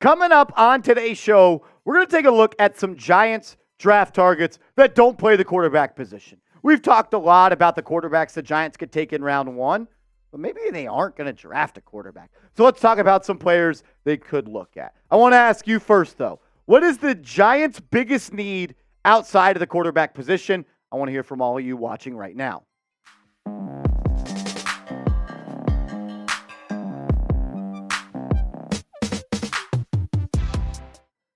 Coming up on today's show, we're going to take a look at some Giants draft targets that don't play the quarterback position. We've talked a lot about the quarterbacks the Giants could take in round one, but maybe they aren't going to draft a quarterback. So let's talk about some players they could look at. I want to ask you first, though, what is the Giants' biggest need outside of the quarterback position? I want to hear from all of you watching right now.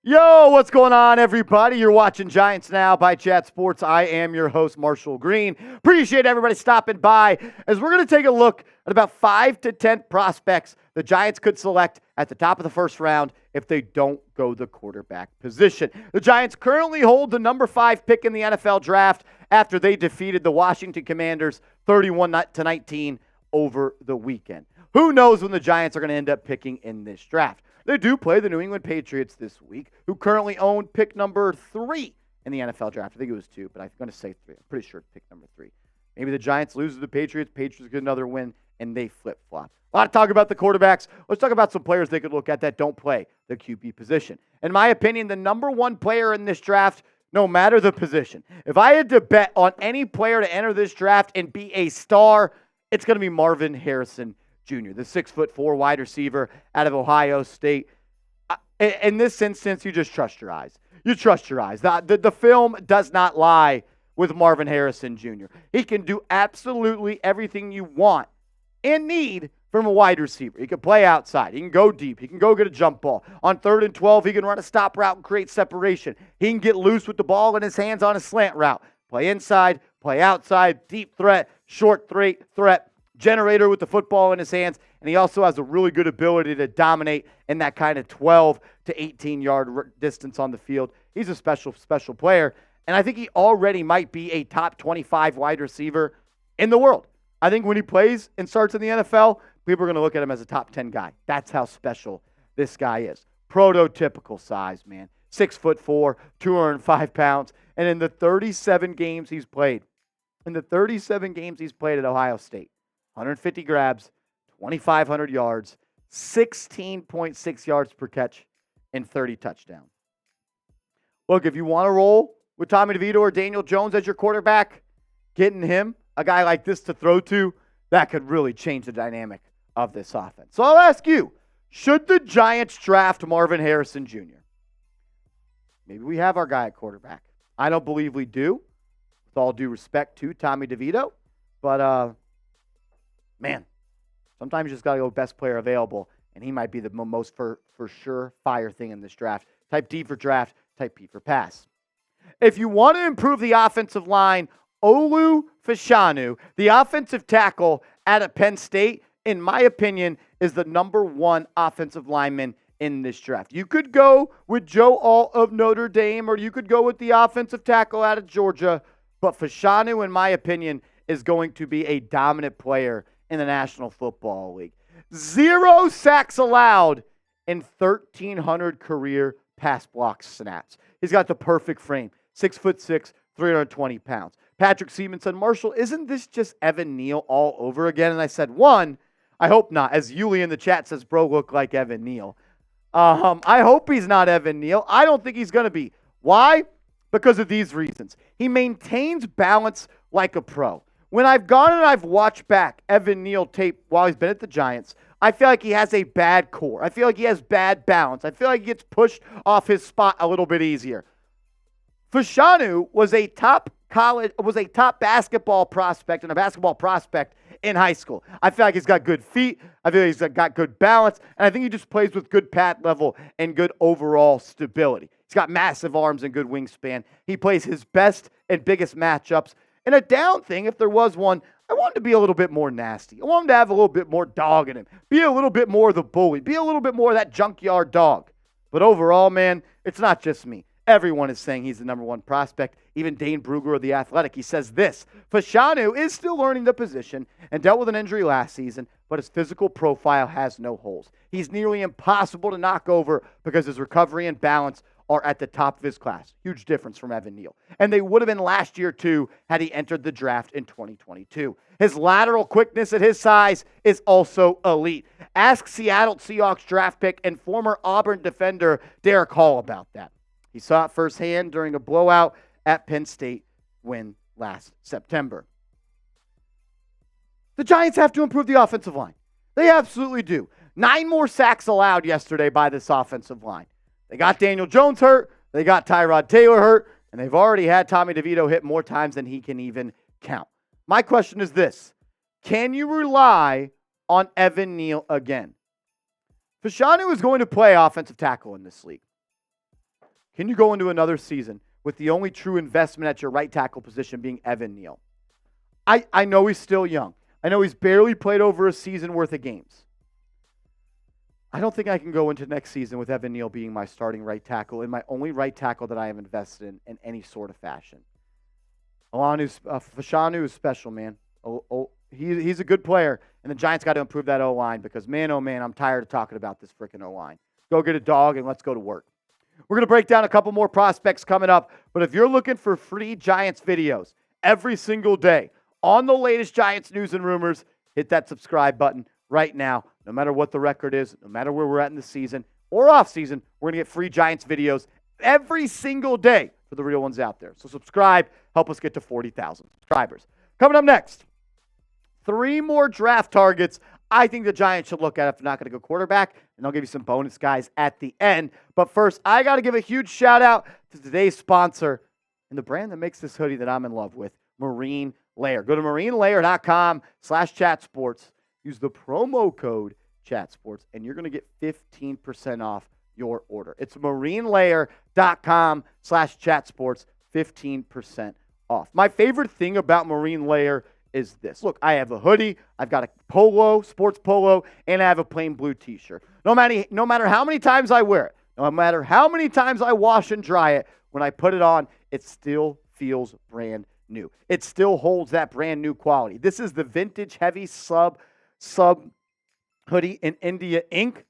Yo, what's going on, everybody? You're watching Giants Now by Chat Sports. I am your host, Marshall Green. Appreciate everybody stopping by as we're going to take a look at about 5 to 10 prospects the Giants could select at the top of the first round if they don't go the quarterback position. The Giants currently hold the number 5 pick in the NFL draft after they defeated the Washington Commanders 31-19 over the weekend. Who knows when the Giants are going to end up picking in this draft? They do play the New England Patriots this week, who currently own pick number 3 in the NFL draft. I think it was 2, but I'm going to say 3. I'm pretty sure it's pick number 3. Maybe the Giants lose to the Patriots get another win, and they flip-flop. A lot of talk about the quarterbacks. Let's talk about some players they could look at that don't play the QB position. In my opinion, the number 1 player in this draft, no matter the position, if I had to bet on any player to enter this draft and be a star, it's going to be Marvin Harrison Jr., the 6'4" wide receiver out of Ohio State. In this instance, you just trust your eyes. You trust your eyes. The film does not lie with Marvin Harrison Jr. He can do absolutely everything you want and need from a wide receiver. He can play outside. He can go deep. He can go get a jump ball. On 3rd and 12, he can run a stop route and create separation. He can get loose with the ball in his hands on a slant route. Play inside, play outside, deep threat, short threat. Generator with the football in his hands, and he also has a really good ability to dominate in that kind of 12 to 18-yard distance on the field. He's a special player, and I think he already might be a top 25 wide receiver in the world. I think when he plays and starts in the NFL, people are going to look at him as a top 10 guy. That's how special this guy is. Prototypical size, man. 6'4", 205 pounds, and in the 37 games he's played at Ohio State, 150 grabs, 2,500 yards, 16.6 yards per catch, and 30 touchdowns. Look, if you want to roll with Tommy DeVito or Daniel Jones as your quarterback, getting him, a guy like this to throw to, that could really change the dynamic of this offense. So I'll ask you, should the Giants draft Marvin Harrison Jr.? Maybe we have our guy at quarterback. I don't believe we do, with all due respect to Tommy DeVito, but man, sometimes you just got to go best player available, and he might be the most for sure fire thing in this draft. Type D for draft, type P for pass. If you want to improve the offensive line, Olu Fashanu, the offensive tackle out of Penn State, in my opinion, is the number 1 offensive lineman in this draft. You could go with Joe Alt of Notre Dame, or you could go with the offensive tackle out of Georgia, but Fashanu, in my opinion, is going to be a dominant player in the National Football League. 0 sacks allowed in 1,300 career pass block snaps. He's got the perfect frame, 6'6", 320 pounds. Patrick Seaman said, Marshall, isn't this just Evan Neal all over again? And I said, 1, I hope not. As Yuli in the chat says, bro, look like Evan Neal. I hope he's not Evan Neal. I don't think he's going to be. Why? Because of these reasons. He maintains balance like a pro. When I've gone and I've watched back Evan Neal tape while he's been at the Giants, I feel like he has a bad core. I feel like he has bad balance. I feel like he gets pushed off his spot a little bit easier. Fashanu was a top basketball prospect and a basketball prospect in high school. I feel like he's got good feet. I feel like he's got good balance. And I think he just plays with good pad level and good overall stability. He's got massive arms and good wingspan. He plays his best and biggest matchups. And a down thing, if there was one, I want him to be a little bit more nasty. I want him to have a little bit more dog in him. Be a little bit more the bully. Be a little bit more of that junkyard dog. But overall, man, it's not just me. Everyone is saying he's the number 1 prospect. Even Dane Brugger of The Athletic, he says this: Fashanu is still learning the position and dealt with an injury last season, but his physical profile has no holes. He's nearly impossible to knock over because his recovery and balance are at the top of his class. Huge difference from Evan Neal. And they would have been last year, too, had he entered the draft in 2022. His lateral quickness at his size is also elite. Ask Seattle Seahawks draft pick and former Auburn defender Derek Hall about that. He saw it firsthand during a blowout at Penn State win last September. The Giants have to improve the offensive line. They absolutely do. 9 more sacks allowed yesterday by this offensive line. They got Daniel Jones hurt, they got Tyrod Taylor hurt, and they've already had Tommy DeVito hit more times than he can even count. My question is this: can you rely on Evan Neal again? Fashanu is going to play offensive tackle in this league. Can you go into another season with the only true investment at your right tackle position being Evan Neal? I know he's still young. I know he's barely played over a season worth of games. I don't think I can go into next season with Evan Neal being my starting right tackle and my only right tackle that I have invested in any sort of fashion. Fashanu is special, man. He's a good player, and the Giants got to improve that O-line because, man, oh, man, I'm tired of talking about this freaking O-line. Go get a dog and let's go to work. We're going to break down a couple more prospects coming up, but if you're looking for free Giants videos every single day on the latest Giants news and rumors, hit that subscribe button right now. No matter what the record is, no matter where we're at in the season or off season, we're going to get free Giants videos every single day for the real ones out there. So subscribe, help us get to 40,000 subscribers. Coming up next, 3 more draft targets I think the Giants should look at if they're not going to go quarterback, and I'll give you some bonus guys at the end. But first, I got to give a huge shout out to today's sponsor and the brand that makes this hoodie that I'm in love with, Marine Layer. Go to marinelayer.com/chatsports. Use the promo code ChatSports, and you're going to get 15% off your order. It's marinelayer.com/chatsports, 15% off. My favorite thing about Marine Layer is this. Look, I have a hoodie, I've got a polo, sports polo, and I have a plain blue t-shirt. No matter how many times I wear it, no matter how many times I wash and dry it, when I put it on, it still feels brand new. It still holds that brand new quality. This is the vintage heavy sub hoodie in India ink.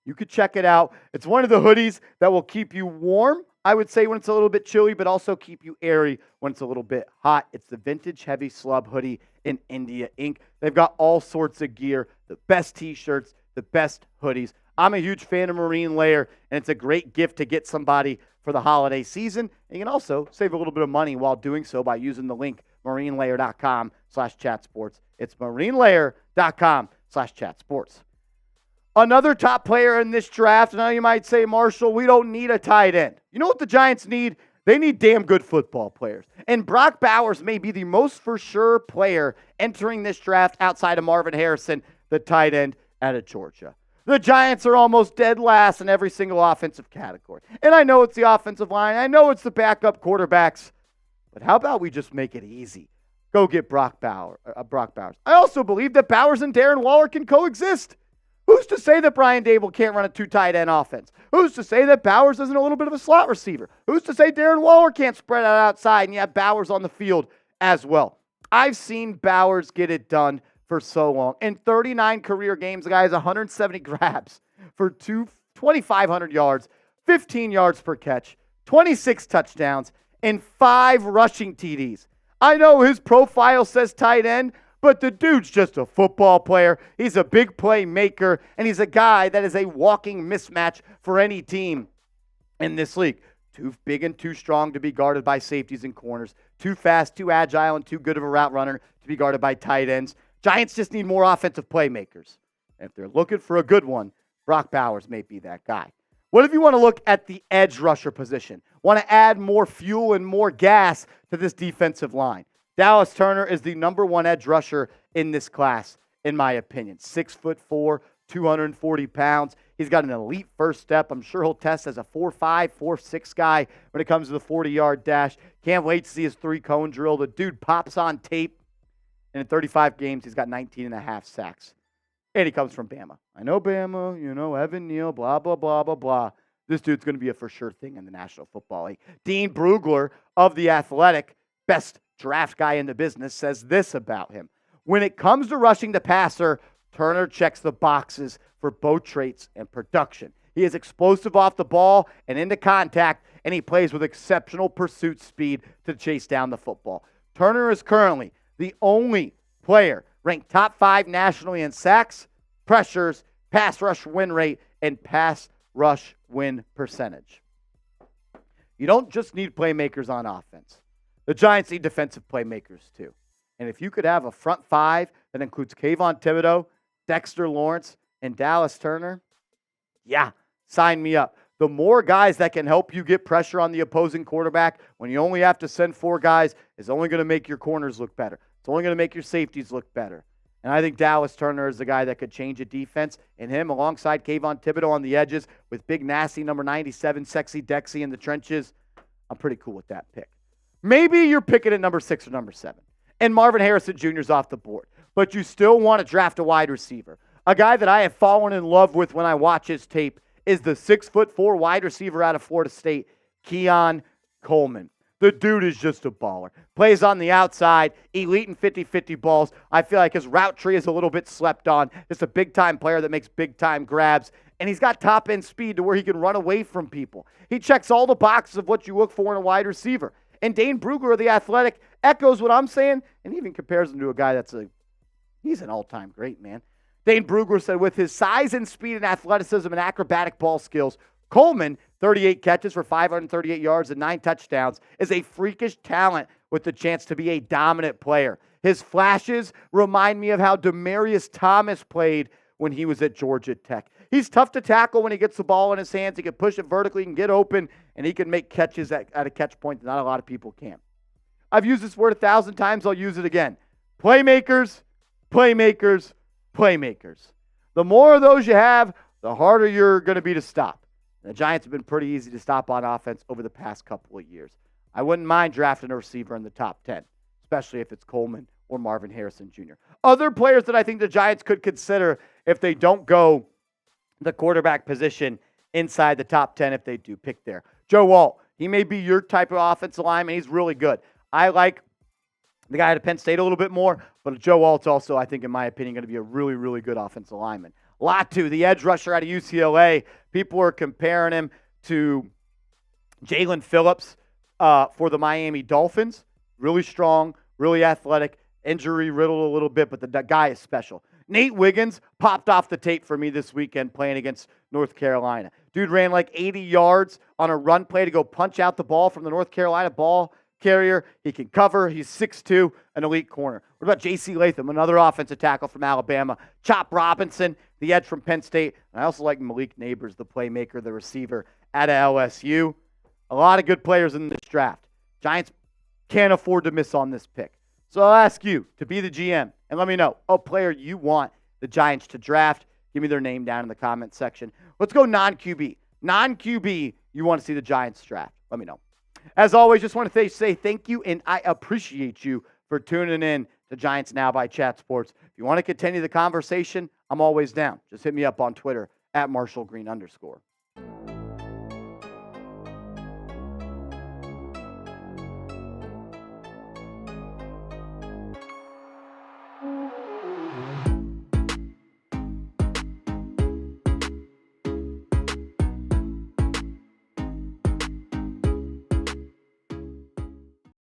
You could check it out. It's one of the hoodies that will keep you warm, I would say, when it's a little bit chilly, but also keep you airy when it's a little bit hot. It's the vintage heavy slub hoodie in India ink. They've got all sorts of gear, the best t-shirts, the best hoodies. I'm a huge fan of Marine Layer, and it's a great gift to get somebody for the holiday season. And you can also save a little bit of money while doing so by using the link marinelayer.com/chatsports. It's marinelayer.com/chatsports. Another top player in this draft, and now you might say, Marshall, we don't need a tight end. You know what the Giants need? They need damn good football players. And Brock Bowers may be the most for sure player entering this draft outside of Marvin Harrison, the tight end out of Georgia. The Giants are almost dead last in every single offensive category. And I know it's the offensive line. I know it's the backup quarterbacks. But how about we just make it easy? Go get Brock Bowers. I also believe that Bowers and Darren Waller can coexist. Who's to say that Brian Dable can't run a 2 tight end offense? Who's to say that Bowers isn't a little bit of a slot receiver? Who's to say Darren Waller can't spread out outside and you have Bowers on the field as well? I've seen Bowers get it done for so long. In 39 career games, the guy has 170 grabs for 2,500 yards, 15 yards per catch, 26 touchdowns, and 5 rushing TDs. I know his profile says tight end, but the dude's just a football player. He's a big playmaker, and he's a guy that is a walking mismatch for any team in this league. Too big and too strong to be guarded by safeties and corners. Too fast, too agile, and too good of a route runner to be guarded by tight ends. Giants just need more offensive playmakers. And if they're looking for a good one, Brock Bowers may be that guy. What if you want to look at the edge rusher position? Want to add more fuel and more gas to this defensive line? Dallas Turner is the #1 edge rusher in this class, in my opinion. 6'4", 240 pounds. He's got an elite first step. I'm sure he'll test as a 4'5", 4'6" guy when it comes to the 40-yard dash. Can't wait to see his 3-cone drill. The dude pops on tape. And in 35 games, he's got 19.5 sacks. And he comes from BAMA. I know BAMA, Evan Neal, blah, blah, blah, blah, blah. This dude's going to be a for sure thing in the National Football League. Dean Brugler of The Athletic, best draft guy in the business, says this about him. When it comes to rushing the passer, Turner checks the boxes for both traits and production. He is explosive off the ball and into contact, and he plays with exceptional pursuit speed to chase down the football. Turner is currently the only player ranked top 5 nationally in sacks, pressures, pass rush win rate, and pass rush win percentage. You don't just need playmakers on offense. The Giants need defensive playmakers too. And if you could have a front 5 that includes Kayvon Thibodeau, Dexter Lawrence, and Dallas Turner, yeah, sign me up. The more guys that can help you get pressure on the opposing quarterback when you only have to send 4 guys is only going to make your corners look better. It's only going to make your safeties look better. And I think Dallas Turner is the guy that could change a defense. And him alongside Kayvon Thibodeau on the edges with big, nasty number 97, sexy Dexy in the trenches, I'm pretty cool with that pick. Maybe you're picking at number 6 or number 7. And Marvin Harrison Jr. is off the board. But you still want to draft a wide receiver. A guy that I have fallen in love with when I watch his tape is the 6'4" wide receiver out of Florida State, Keon Coleman. The dude is just a baller. Plays on the outside, elite in 50-50 balls. I feel like his route tree is a little bit slept on. Just a big-time player that makes big-time grabs. And he's got top-end speed to where he can run away from people. He checks all the boxes of what you look for in a wide receiver. And Dane Brugler of The Athletic echoes what I'm saying and even compares him to a guy he's an all-time great, man. Dane Brugler said with his size and speed and athleticism and acrobatic ball skills, Coleman, 38 catches for 538 yards and 9 touchdowns, is a freakish talent with the chance to be a dominant player. His flashes remind me of how Demaryius Thomas played when he was at Georgia Tech. He's tough to tackle when he gets the ball in his hands. He can push it vertically, he can get open, and he can make catches at a catch point that not a lot of people can. I've used this word 1,000 times. I'll use it again. Playmakers, playmakers, playmakers. The more of those you have, the harder you're going to be to stop. The Giants have been pretty easy to stop on offense over the past couple of years. I wouldn't mind drafting a receiver in the top 10, especially if it's Coleman or Marvin Harrison Jr. Other players that I think the Giants could consider if they don't go the quarterback position inside the top 10 if they do pick there. Joe Alt, he may be your type of offensive lineman. He's really good. I like the guy at Penn State a little bit more, but Joe Alt's also, I think, in my opinion, going to be a really, really good offensive lineman. Latu, the edge rusher out of UCLA, people are comparing him to Jalen Phillips for the Miami Dolphins. Really strong, really athletic, injury-riddled a little bit, but the guy is special. Nate Wiggins popped off the tape for me this weekend playing against North Carolina. Dude ran like 80 yards on a run play to go punch out the ball from the North Carolina ball carrier. He can cover. He's 6'2", an elite corner. What about J.C. Latham, another offensive tackle from Alabama? Chop Robinson, the edge from Penn State. And I also like Malik Neighbors, the playmaker, the receiver out of LSU. A lot of good players in this draft. Giants can't afford to miss on this pick. So I'll ask you to be the GM and let me know a player you want the Giants to draft. Give me their name down in the comment section. Let's go non-QB. Non-QB you want to see the Giants draft. Let me know. As always, just want to say thank you, and I appreciate you for tuning in to Giants Now by Chat Sports. If you want to continue the conversation, I'm always down. Just hit me up on Twitter @MarshallGreen_.